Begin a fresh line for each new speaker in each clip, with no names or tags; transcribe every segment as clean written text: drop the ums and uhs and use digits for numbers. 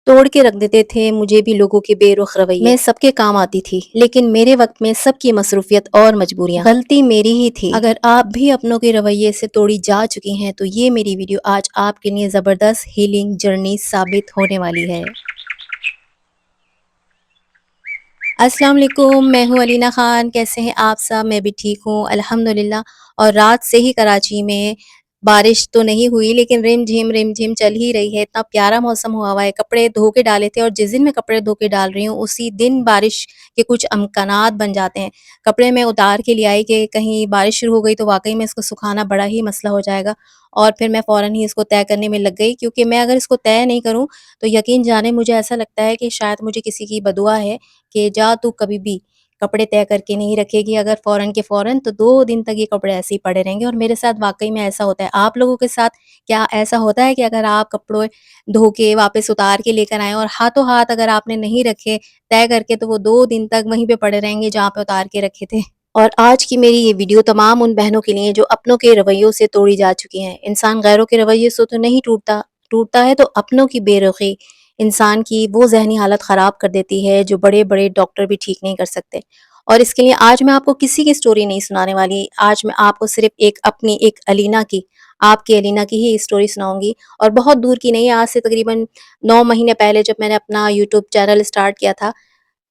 توڑ کے رکھ دیتے تھے مجھے بھی لوگوں کے بے رخ رویے۔ میں سب کے کام آتی تھی، لیکن میرے وقت میں سب کی مصروفیت اور مجبوریاں، غلطی میری ہی تھی۔ اگر آپ بھی اپنوں کے رویے سے توڑی جا چکی ہیں تو یہ میری ویڈیو آج آپ کے لیے زبردست ہیلنگ جرنی ثابت ہونے والی ہے۔ السلام علیکم، میں ہوں علینا خان۔ کیسے ہیں آپ سب؟ میں بھی ٹھیک ہوں الحمدللہ۔ اور رات سے ہی کراچی میں بارش تو نہیں ہوئی، لیکن رم جھم چل ہی رہی ہے۔ اتنا پیارا موسم ہوا ہے، کپڑے دھو کے ڈالے تھے، اور جس دن میں کپڑے دھو کے ڈال رہی ہوں اسی دن بارش کے کچھ امکانات بن جاتے ہیں۔ کپڑے میں اتار کے لے آئی کہ کہیں بارش شروع ہو گئی تو واقعی میں اس کو سکھانا بڑا ہی مسئلہ ہو جائے گا، اور پھر میں فوراً ہی اس کو طے کرنے میں لگ گئی، کیونکہ میں اگر اس کو طے نہیں کروں تو یقین جانے مجھے ایسا لگتا ہے کہ شاید مجھے کسی کی بدعا ہے کہ جا تو کبھی بھی کپڑے طے کر کے نہیں رکھے گی اگر فوراً کے فوراً، تو 2 دن تک یہ کپڑے ایسے ہی پڑے رہیں گے۔ اور میرے ساتھ واقعی میں ایسا ہوتا ہے۔ آپ لوگوں کے ساتھ کیا ایسا ہوتا ہے کہ اگر آپ کپڑے دھو کے واپس اتار کے لے کر آئیں اور ہاتھوں ہاتھ اگر آپ نے نہیں رکھے طے کر کے، تو وہ 2 دن تک وہیں پہ پڑے رہیں گے جہاں پہ اتار کے رکھے تھے؟ اور آج کی میری یہ ویڈیو تمام ان بہنوں کے لیے جو اپنوں کے رویوں سے توڑی جا چکی ہیں۔ انسان غیروں کے رویے سے تو نہیں ٹوٹتا ہے تو اپنوں کی بے رخی انسان کی وہ ذہنی حالت خراب کر دیتی ہے جو بڑے بڑے ڈاکٹر بھی ٹھیک نہیں کر سکتے۔ اور اس کے لیے آج میں آپ کو کسی کی سٹوری نہیں سنانے والی، آج میں آپ کو صرف اپنی علینا کی، آپ کی علینا کی ہی سٹوری سناؤں گی، اور بہت دور کی نہیں۔ آج سے تقریباً 9 مہینے پہلے جب میں نے اپنا یوٹیوب چینل سٹارٹ کیا تھا،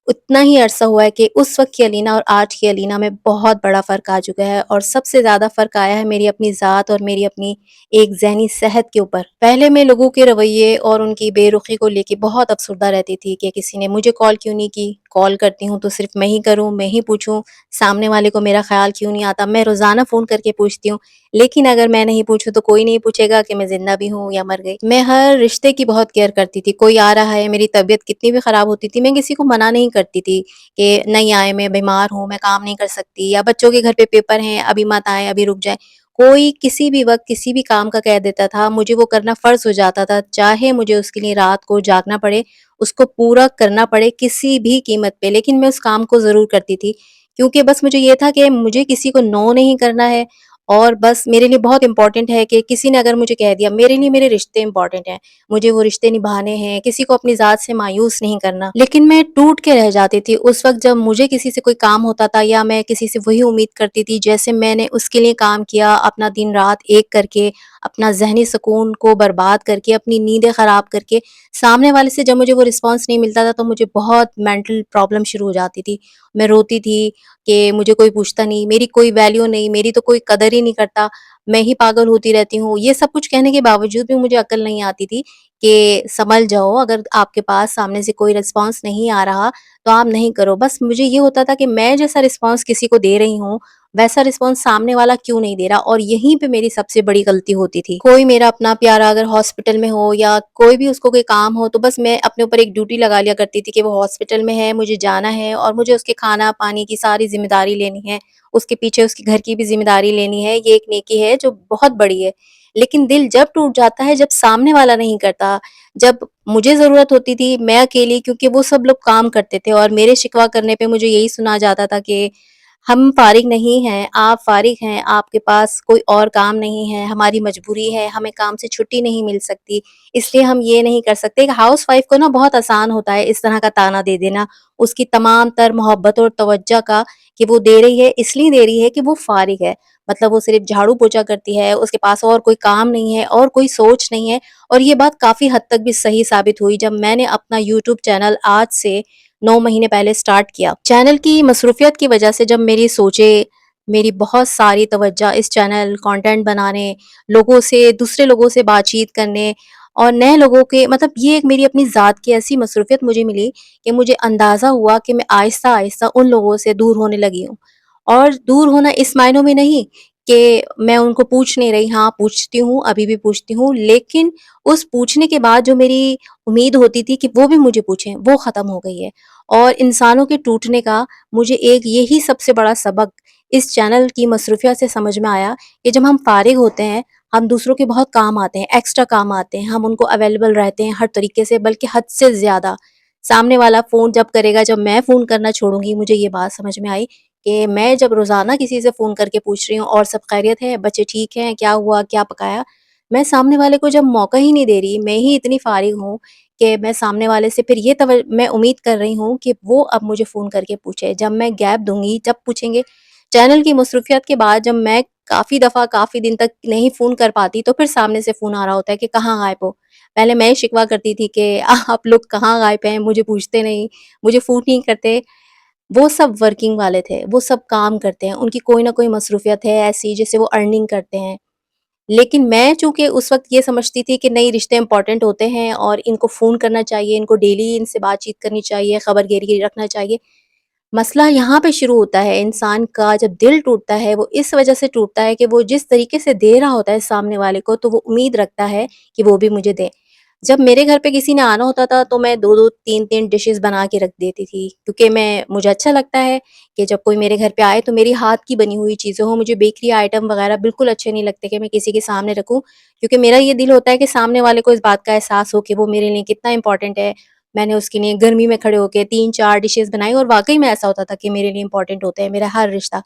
اتنا ہی عرصہ ہوا ہے کہ اس وقت کی علینا اور آج کی علینا میں بہت بڑا فرق آ چکا ہے، اور سب سے زیادہ فرق آیا ہے میری اپنی ذات اور میری اپنی ایک ذہنی صحت کے اوپر۔ پہلے میں لوگوں کے رویے اور ان کی بے رخی کو لے کے بہت افسردہ رہتی تھی کہ کسی نے مجھے کال کیوں نہیں کی، کال کرتی ہوں تو صرف میں ہی کروں، میں ہی پوچھوں، سامنے والے کو میرا خیال کیوں نہیں آتا۔ میں روزانہ فون کر کے پوچھتی ہوں، لیکن اگر میں نہیں پوچھوں تو کوئی نہیں پوچھے گا کہ میں زندہ بھی ہوں یا مر گئی۔ میں ہر رشتے کی بہت کیئر کرتی تھی، کوئی آ رہا ہے، میری طبیعت کتنی بھی خراب ہوتی تھی میں کسی کو منع نہیں کرتی تھی کہ نہیں آئے، میں بیمار ہوں، میں کام نہیں کر سکتی، یا بچوں کے گھر پہ پیپر ہیں، ابھی مت آئے، ابھی رک جائیں۔ کوئی کسی بھی وقت کسی بھی کام کا کہہ دیتا تھا، مجھے وہ کرنا فرض ہو جاتا تھا، چاہے مجھے اس کے لیے رات کو جاگنا پڑے، اس کو پورا کرنا پڑے کسی بھی قیمت پہ، لیکن میں اس کام کو ضرور کرتی تھی، کیونکہ بس مجھے یہ تھا کہ مجھے کسی کو نو نہیں کرنا ہے۔ اور بس میرے لیے بہت امپورٹنٹ ہے کہ کسی نے اگر مجھے کہہ دیا، میرے لیے میرے رشتے امپورٹنٹ ہیں، مجھے وہ رشتے نبھانے ہیں، کسی کو اپنی ذات سے مایوس نہیں کرنا۔ لیکن میں ٹوٹ کے رہ جاتی تھی اس وقت جب مجھے کسی سے کوئی کام ہوتا تھا، یا میں کسی سے وہی امید کرتی تھی جیسے میں نے اس کے لیے کام کیا، اپنا دن رات ایک کر کے، اپنا ذہنی سکون کو برباد کر کے، اپنی نیندیں خراب کر کے، سامنے والے سے جب مجھے وہ رسپانس نہیں ملتا تھا تو مجھے بہت مینٹل پرابلم شروع ہو جاتی تھی۔ میں روتی تھی کہ مجھے کوئی پوچھتا نہیں، میری کوئی ویلیو نہیں، میری تو کوئی قدر ہی نہیں کرتا، میں ہی پاگل ہوتی رہتی ہوں۔ یہ سب کچھ کہنے کے باوجود بھی مجھے عقل نہیں آتی تھی کہ سنبھل جاؤ، اگر آپ کے پاس سامنے سے کوئی رسپانس نہیں آ رہا تو آپ نہیں کرو۔ بس مجھے یہ ہوتا تھا کہ میں جیسا رسپانس کسی کو دے رہی ہوں ویسا رسپانس سامنے والا کیوں نہیں دے رہا، اور یہیں پہ میری سب سے بڑی غلطی ہوتی تھی۔ کوئی میرا اپنا پیارا اگر ہاسپٹل میں ہو یا کوئی بھی اس کو کوئی کام ہو تو بس میں اپنے اوپر ایک ڈیوٹی لگا لیا کرتی تھی کہ وہ ہاسپٹل میں ہے، مجھے جانا ہے، اور مجھے اس کے کھانا پانی کی ساری ذمہ داری لینی ہے، اس کے پیچھے اس کے گھر کی بھی ذمہ داری لینی ہے۔ یہ ایک نیکی ہے جو بہت بڑی ہے، لیکن دل جب ٹوٹ جاتا ہے جب سامنے والا نہیں کرتا، جب مجھے ضرورت ہوتی تھی میں اکیلی، کیونکہ وہ سب لوگ کام کرتے تھے اور میرے شکوہ کرنے پہ مجھے یہی سنا جاتا تھا کہ ہم فارغ نہیں ہیں، آپ فارغ ہیں، آپ کے پاس کوئی اور کام نہیں ہے، ہماری مجبوری ہے، ہمیں کام سے چھٹی نہیں مل سکتی، اس لیے ہم یہ نہیں کر سکتے۔ کہ ہاؤس وائف کو نا بہت آسان ہوتا ہے اس طرح کا تانا دے دینا، اس کی تمام تر محبت اور توجہ کا، کہ وہ دے رہی ہے اس لیے دے رہی ہے کہ وہ فارغ ہے، مطلب وہ صرف جھاڑو پوچھا کرتی ہے، اس کے پاس اور کوئی کام نہیں ہے اور کوئی سوچ نہیں ہے۔ اور یہ بات کافی حد تک بھی صحیح ثابت ہوئی جب میں نے اپنا یوٹیوب چینل آج سے 9 مہینے پہلے سٹارٹ کیا۔ چینل کی مصروفیت کی وجہ سے جب میری سوچیں، میری بہت ساری توجہ اس چینل کانٹینٹ بنانے، لوگوں سے، دوسرے لوگوں سے بات چیت کرنے اور نئے لوگوں کے، مطلب یہ ایک میری اپنی ذات کی ایسی مصروفیت مجھے ملی کہ مجھے اندازہ ہوا کہ میں آہستہ آہستہ ان لوگوں سے دور ہونے لگی ہوں۔ اور دور ہونا اس معنوں میں نہیں کہ میں ان کو پوچھ نہیں رہی، ہاں پوچھتی ہوں، ابھی بھی پوچھتی ہوں، لیکن اس پوچھنے کے بعد جو میری امید ہوتی تھی کہ وہ بھی مجھے پوچھیں، وہ ختم ہو گئی ہے۔ اور انسانوں کے ٹوٹنے کا مجھے ایک یہی سب سے بڑا سبق اس چینل کی مصروفیت سے سمجھ میں آیا کہ جب ہم فارغ ہوتے ہیں، ہم دوسروں کے بہت کام آتے ہیں، ایکسٹرا کام آتے ہیں، ہم ان کو اویلیبل رہتے ہیں ہر طریقے سے، بلکہ حد سے زیادہ۔ سامنے والا فون جب کرے گا، جب میں فون کرنا چھوڑوں گی، مجھے یہ بات سمجھ میں آئی کہ میں جب روزانہ کسی سے فون کر کے پوچھ رہی ہوں اور سب خیریت ہے، بچے ٹھیک ہیں، کیا ہوا، کیا پکایا، میں سامنے والے کو جب موقع ہی نہیں دے رہی، میں ہی اتنی فارغ ہوں کہ میں سامنے والے سے پھر میں امید کر رہی ہوں کہ وہ اب مجھے فون کر کے پوچھے. جب میں گیپ دوں گی، جب پوچھیں گے چینل کی مصروفیت کے بعد، جب میں کافی دفعہ کافی دن تک نہیں فون کر پاتی، تو پھر سامنے سے فون آ رہا ہوتا ہے کہ کہاں غائب ہو. پہلے میں شکوہ کرتی تھی کہ آپ لوگ کہاں غائب ہیں، مجھے پوچھتے نہیں، مجھے فون نہیں کرتے. وہ سب ورکنگ والے تھے، وہ سب کام کرتے ہیں، ان کی کوئی نہ کوئی مصروفیت ہے ایسی جس سے وہ ارننگ کرتے ہیں. لیکن میں چونکہ اس وقت یہ سمجھتی تھی کہ نہیں، رشتے امپورٹنٹ ہوتے ہیں اور ان کو فون کرنا چاہیے، ان کو ڈیلی ان سے بات چیت کرنی چاہیے، خبر گیری رکھنا چاہیے. مسئلہ یہاں پہ شروع ہوتا ہے. انسان کا جب دل ٹوٹتا ہے وہ اس وجہ سے ٹوٹتا ہے کہ وہ جس طریقے سے دے رہا ہوتا ہے سامنے والے کو، تو وہ امید رکھتا ہے کہ وہ بھی مجھے دے. جب میرے گھر پہ کسی نے آنا ہوتا تھا تو میں 2 2 3 3 ڈشز بنا کے رکھ دیتی تھی، کیونکہ مجھے اچھا لگتا ہے کہ جب کوئی میرے گھر پہ آئے تو میری ہاتھ کی بنی ہوئی چیزیں ہوں. مجھے بیکری آئٹم وغیرہ بالکل اچھے نہیں لگتے کہ میں کسی کے سامنے رکھوں، کیونکہ میرا یہ دل ہوتا ہے کہ سامنے والے کو اس بات کا احساس ہو کہ وہ میرے لیے کتنا امپورٹنٹ ہے. میں نے اس کے لیے گرمی میں کھڑے ہو کے 3 4 ڈشز بنائی، اور واقعی میں ایسا ہوتا تھا کہ میرے لیے امپورٹنٹ ہوتے ہیں میرا ہر رشتہ.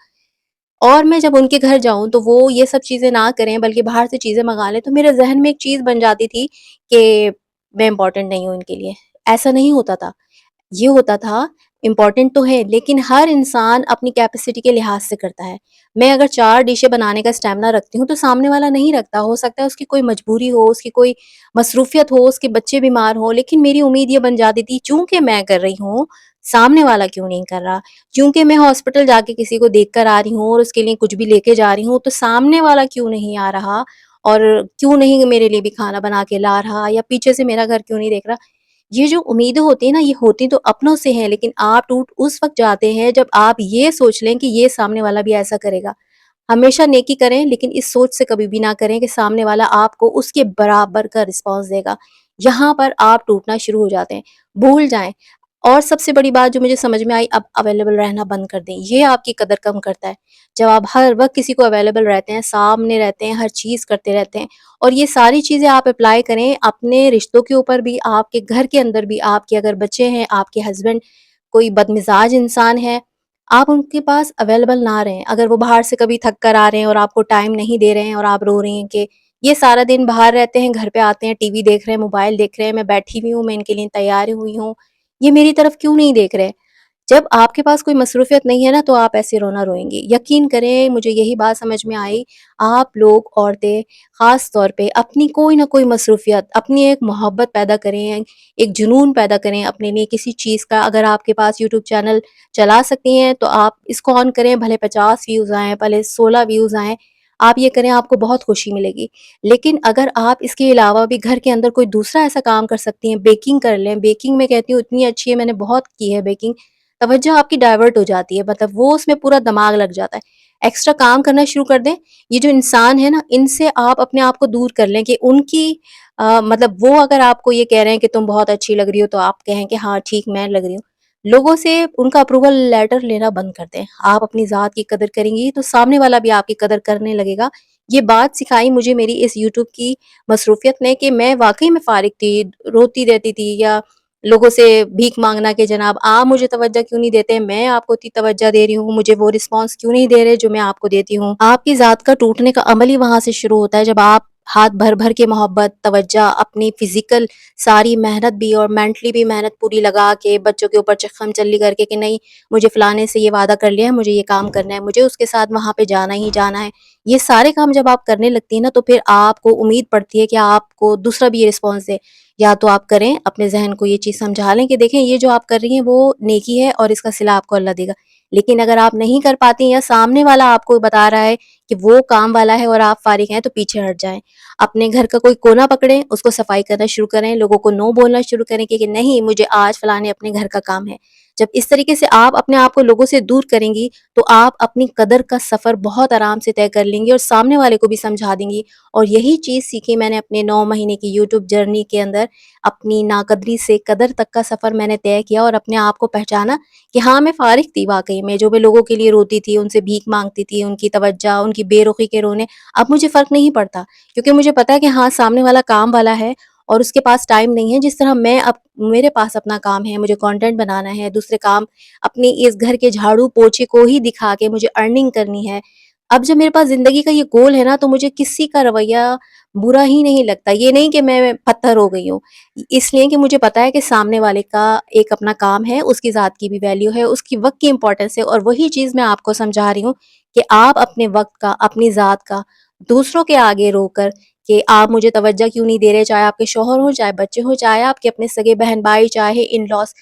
اور میں جب ان کے گھر جاؤں تو وہ یہ سب چیزیں نہ کریں بلکہ باہر سے چیزیں منگا لیں، تو میرے ذہن میں ایک چیز بن جاتی تھی کہ میں امپورٹنٹ نہیں ہوں ان کے لیے. ایسا نہیں ہوتا تھا. یہ ہوتا تھا امپورٹنٹ تو ہے، لیکن ہر انسان اپنی کیپیسٹی کے لحاظ سے کرتا ہے. میں اگر 4 ڈشیں بنانے کا اسٹیمنا رکھتی ہوں تو سامنے والا نہیں رکھتا. ہو سکتا ہے اس کی کوئی مجبوری ہو، اس کی کوئی مصروفیت ہو، اس کے بچے بیمار ہوں، لیکن میری امید یہ بن جاتی تھی چونکہ میں کر رہی ہوں، سامنے والا کیوں نہیں کر رہا. کیونکہ میں ہاسپٹل جا کے کسی کو دیکھ کر آ رہی ہوں اور اس کے لیے کچھ بھی لے کے جا رہی ہوں، تو سامنے والا کیوں نہیں آ رہا، اور کیوں نہیں میرے لیے بھی کھانا بنا کے لا رہا، یا پیچھے سے میرا گھر کیوں نہیں دیکھ رہا. یہ جو امیدیں ہوتی ہیں نا، یہ ہوتی تو اپنوں سے ہیں، لیکن آپ ٹوٹ اس وقت جاتے ہیں جب آپ یہ سوچ لیں کہ یہ سامنے والا بھی ایسا کرے گا. ہمیشہ نیکی کریں، لیکن اس سوچ سے کبھی بھی نہ کریں کہ سامنے والا آپ کو اس کے برابر کا رسپانس دے گا. یہاں پر آپ ٹوٹنا شروع ہو جاتے ہیں. بھول جائیں. اور سب سے بڑی بات جو مجھے سمجھ میں آئی، اب اویلیبل رہنا بند کر دیں. یہ آپ کی قدر کم کرتا ہے. جب آپ ہر وقت کسی کو اویلیبل رہتے ہیں، سامنے رہتے ہیں، ہر چیز کرتے رہتے ہیں، اور یہ ساری چیزیں آپ اپلائی کریں اپنے رشتوں کے اوپر بھی، آپ کے گھر کے اندر بھی. آپ کے اگر بچے ہیں، آپ کے ہسبینڈ کوئی بدمزاج انسان ہے، آپ ان کے پاس اویلیبل نہ رہیں. اگر وہ باہر سے کبھی تھک کر آ رہے ہیں اور آپ کو ٹائم نہیں دے رہے ہیں اور آپ رو رہی ہیں کہ یہ سارا دن باہر رہتے ہیں، گھر پہ آتے ہیں، ٹی وی دیکھ رہے ہیں، موبائل دیکھ رہے ہیں، میں بیٹھی ہوئی ہوں، میں ان کے لیے تیار ہوئی ہوں، یہ میری طرف کیوں نہیں دیکھ رہے. جب آپ کے پاس کوئی مصروفیت نہیں ہے نا، تو آپ ایسے رونا روئیں گی. یقین کریں، مجھے یہی بات سمجھ میں آئی، آپ لوگ عورتیں خاص طور پہ اپنی کوئی نہ کوئی مصروفیت، اپنی ایک محبت پیدا کریں، ایک جنون پیدا کریں اپنے لیے کسی چیز کا. اگر آپ کے پاس یوٹیوب چینل چلا سکتی ہیں تو آپ اس کو آن کریں، بھلے 50 ویوز آئیں، بھلے 16 ویوز آئیں، آپ یہ کریں، آپ کو بہت خوشی ملے گی. لیکن اگر آپ اس کے علاوہ بھی گھر کے اندر کوئی دوسرا ایسا کام کر سکتی ہیں، بیکنگ کر لیں. بیکنگ میں کہتی ہوں اتنی اچھی ہے، میں نے بہت کی ہے بیکنگ. توجہ آپ کی ڈائیورٹ ہو جاتی ہے، مطلب وہ اس میں پورا دماغ لگ جاتا ہے. ایکسٹرا کام کرنا شروع کر دیں. یہ جو انسان ہے نا، ان سے آپ اپنے آپ کو دور کر لیں کہ ان کی مطلب وہ اگر آپ کو یہ کہہ رہے ہیں کہ تم بہت اچھی لگ رہی ہو، تو آپ کہیں کہ ہاں ٹھیک میں لگ رہی ہوں. لوگوں سے ان کا اپروول لیٹر لینا بند کر دیں. آپ اپنی ذات کی قدر کریں گی تو سامنے والا بھی آپ کی قدر کرنے لگے گا. یہ بات سکھائی مجھے میری اس یوٹیوب کی مصروفیت نے، کہ میں واقعی میں فارغ تھی، روتی رہتی تھی، یا لوگوں سے بھیک مانگنا کہ جناب آپ مجھے توجہ کیوں نہیں دیتے، میں آپ کو اتنی توجہ دے رہی ہوں، مجھے وہ رسپانس کیوں نہیں دے رہے جو میں آپ کو دیتی ہوں. آپ کی ذات کا ٹوٹنے کا عمل ہی وہاں سے شروع ہوتا ہے، جب آپ ہاتھ بھر بھر کے محبت، توجہ، اپنی فزیکل ساری محنت بھی اور مینٹلی بھی محنت پوری لگا کے، بچوں کے اوپر چخم چلی کر کے کہ نہیں مجھے فلانے سے یہ وعدہ کر لیا ہے، مجھے یہ کام کرنا ہے، مجھے اس کے ساتھ وہاں پہ جانا ہی جانا ہے. یہ سارے کام جب آپ کرنے لگتی ہیں نا، تو پھر آپ کو امید پڑتی ہے کہ آپ کو دوسرا بھی یہ رسپانس دے. یا تو آپ کریں، اپنے ذہن کو یہ چیز سمجھا لیں کہ دیکھیں یہ جو آپ کر رہی ہیں وہ نیکی ہے اور اس کا صلہ آپ کو اللہ دے گا. لیکن اگر آپ نہیں کر پاتی ہیں، یا سامنے والا آپ کو بتا رہا ہے کہ وہ کام والا ہے اور آپ فارغ ہیں، تو پیچھے ہٹ جائیں. اپنے گھر کا کوئی کونا پکڑیں، اس کو صفائی کرنا شروع کریں، لوگوں کو نو بولنا شروع کریں کہ نہیں مجھے آج فلانے اپنے گھر کا کام ہے. جب اس طریقے سے آپ اپنے آپ کو لوگوں سے دور کریں گی تو آپ اپنی قدر کا سفر بہت آرام سے طے کر لیں گی اور سامنے والے کو بھی سمجھا دیں گی. اور یہی چیز سیکھی میں نے اپنے 9 مہینے کی یوٹیوب جرنی کے اندر. اپنی ناقدری سے قدر تک کا سفر میں نے طے کیا اور اپنے آپ کو پہچانا کہ ہاں میں فارغ تھی واقعی میں. جو میں لوگوں کے لیے روتی تھی، ان سے بھیک مانگتی تھی، ان کی توجہ، ان کی بے رخی کے رونے، اب مجھے فرق نہیں پڑتا، کیونکہ مجھے پتا ہے کہ ہاں سامنے والا کام والا ہے اور اس کے پاس ٹائم نہیں ہے. جس طرح میرے پاس اپنا کام ہے، مجھے کنٹینٹ بنانا ہے، دوسرے کام اپنی اس گھر کے جھاڑو پوچھے کو ہی دکھا کے مجھے ارننگ کرنی ہے. اب جب میرے پاس زندگی کا یہ گول ہے نا تو مجھے کسی کا رویہ برا ہی نہیں لگتا، یہ نہیں کہ میں پتھر ہو گئی ہوں، اس لیے کہ مجھے پتا ہے کہ سامنے والے کا ایک اپنا کام ہے، اس کی ذات کی بھی ویلیو ہے، اس کی وقت کی امپورٹنس ہے، اور وہی چیز میں آپ کو سمجھا رہی ہوں کہ آپ اپنے وقت کا، اپنی ذات کا دوسروں کے آگے رو کر کہ آپ مجھے توجہ کیوں نہیں دے رہے، چاہے آپ کے شوہر ہوں، چاہے بچے ہوں، چاہے آپ کے اپنے سگے بہن بھائی، چاہے ان لاس،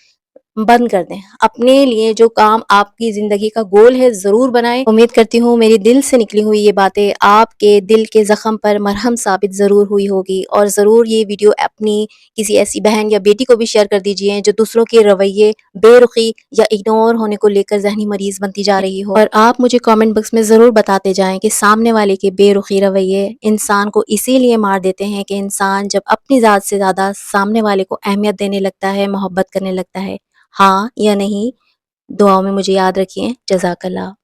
بند کر دیں۔ اپنے لیے جو کام آپ کی زندگی کا گول ہے ضرور بنائیں۔ امید کرتی ہوں میری دل سے نکلی ہوئی یہ باتیں آپ کے دل کے زخم پر مرہم ثابت ضرور ہوئی ہوگی، اور ضرور یہ ویڈیو اپنی کسی ایسی بہن یا بیٹی کو بھی شیئر کر دیجئے جو دوسروں کے رویے، بے رخی یا اگنور ہونے کو لے کر ذہنی مریض بنتی جا رہی ہو۔ اور آپ مجھے کامنٹ باکس میں ضرور بتاتے جائیں کہ سامنے والے کے بے رخی رویے انسان کو اسی لیے مار دیتے ہیں کہ انسان جب اپنی ذات سے زیادہ سامنے والے کو اہمیت دینے لگتا ہے، محبت کرنے لگتا ہے۔ ہاں یا نہیں؟ دعاؤں میں مجھے یاد رکھیے۔ جزاک اللہ۔